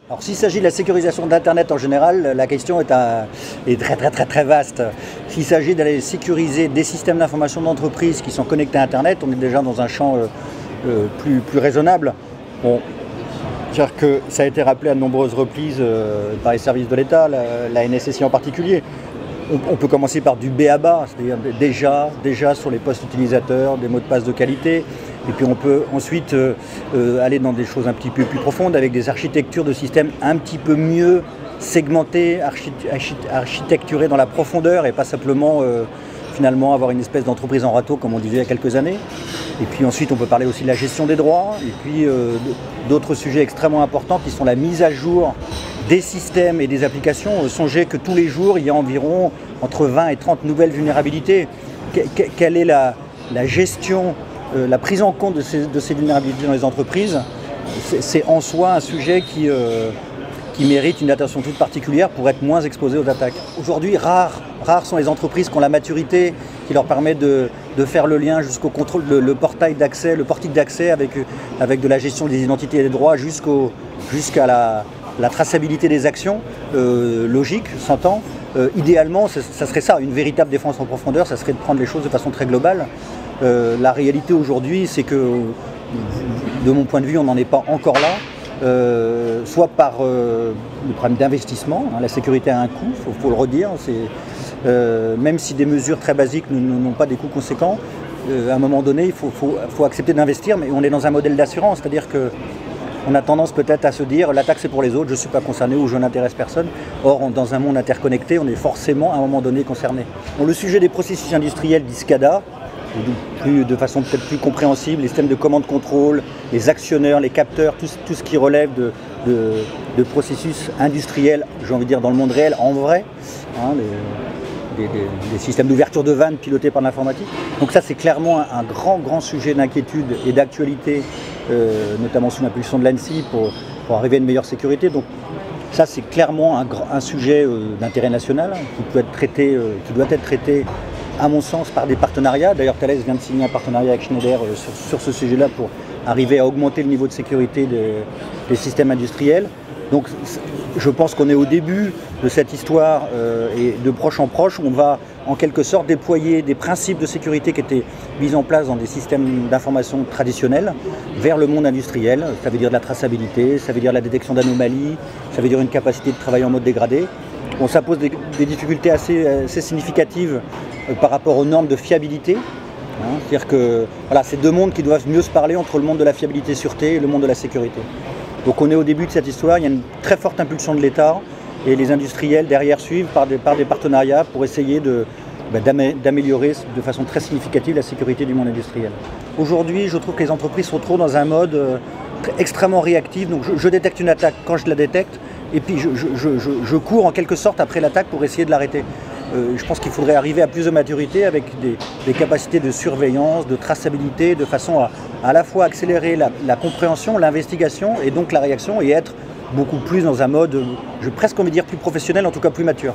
Alors s'il s'agit de la sécurisation d'Internet en général, la question est très vaste. S'il s'agit d'aller sécuriser des systèmes d'information d'entreprise qui sont connectés à Internet, on est déjà dans un champ plus raisonnable. Bon, c'est-à-dire que ça a été rappelé à de nombreuses reprises par les services de l'État, la NSSI en particulier. On peut commencer par du B à bas, c'est-à-dire déjà sur les postes utilisateurs, des mots de passe de qualité. Et puis on peut ensuite aller dans des choses un petit peu plus profondes avec des architectures de systèmes un petit peu mieux segmentées, architecturées dans la profondeur et pas simplement finalement avoir une espèce d'entreprise en râteau comme on disait il y a quelques années. Et puis ensuite on peut parler aussi de la gestion des droits et puis d'autres sujets extrêmement importants qui sont la mise à jour des systèmes et des applications. Songez que tous les jours il y a environ entre 20 et 30 nouvelles vulnérabilités. Quelle est la gestion, la prise en compte de ces vulnérabilités dans les entreprises? C'est en soi un sujet qui mérite une attention toute particulière pour être moins exposé aux attaques. Aujourd'hui, rares sont les entreprises qui ont la maturité qui leur permet de faire le lien jusqu'au contrôle, le portique d'accès avec de la gestion des identités et des droits jusqu'à la traçabilité des actions, logique, s'entend. Idéalement, ça serait ça, une véritable défense en profondeur, ça serait de prendre les choses de façon très globale. La réalité aujourd'hui, c'est que, de mon point de vue, on n'en est pas encore là, soit par le problème d'investissement, la sécurité a un coût, il faut le redire, même si des mesures très basiques n'ont pas des coûts conséquents, à un moment donné, il faut accepter d'investir, mais on est dans un modèle d'assurance, c'est-à-dire que on a tendance peut-être à se dire l'attaque c'est pour les autres, je ne suis pas concerné ou je n'intéresse personne. Or, dans un monde interconnecté, on est forcément à un moment donné concerné. Bon, le sujet des processus industriels dit SCADA, de façon peut-être plus compréhensible, les systèmes de commande-contrôle, les actionneurs, les capteurs, tout ce qui relève de processus industriels, j'ai envie de dire dans le monde réel, en vrai, hein, des systèmes d'ouverture de vannes pilotés par l'informatique. Donc ça c'est clairement un grand sujet d'inquiétude et d'actualité, notamment sous l'impulsion de l'ANSSI pour arriver à une meilleure sécurité. Donc ça c'est clairement un sujet d'intérêt national qui doit être traité à mon sens par des partenariats. D'ailleurs Thales vient de signer un partenariat avec Schneider sur ce sujet-là pour arriver à augmenter le niveau de sécurité des systèmes industriels. Donc je pense qu'on est au début de cette histoire et de proche en proche, on va en quelque sorte déployer des principes de sécurité qui étaient mis en place dans des systèmes d'information traditionnels vers le monde industriel. Ça veut dire de la traçabilité, ça veut dire la détection d'anomalies, ça veut dire une capacité de travailler en mode dégradé. Bon, ça pose des difficultés assez significatives par rapport aux normes de fiabilité. Hein, c'est-à-dire que voilà, c'est deux mondes qui doivent mieux se parler entre le monde de la fiabilité sûreté et le monde de la sécurité. Donc on est au début de cette histoire, il y a une très forte impulsion de l'État et les industriels derrière suivent par des partenariats pour essayer d'améliorer de façon très significative la sécurité du monde industriel. Aujourd'hui, je trouve que les entreprises sont trop dans un mode extrêmement réactif. Donc je détecte une attaque quand je la détecte et puis je cours en quelque sorte après l'attaque pour essayer de l'arrêter. Je pense qu'il faudrait arriver à plus de maturité avec des capacités de surveillance, de traçabilité, de façon à la fois accélérer la compréhension, l'investigation et donc la réaction et être beaucoup plus dans un mode, je presque envie de dire plus professionnel, en tout cas plus mature.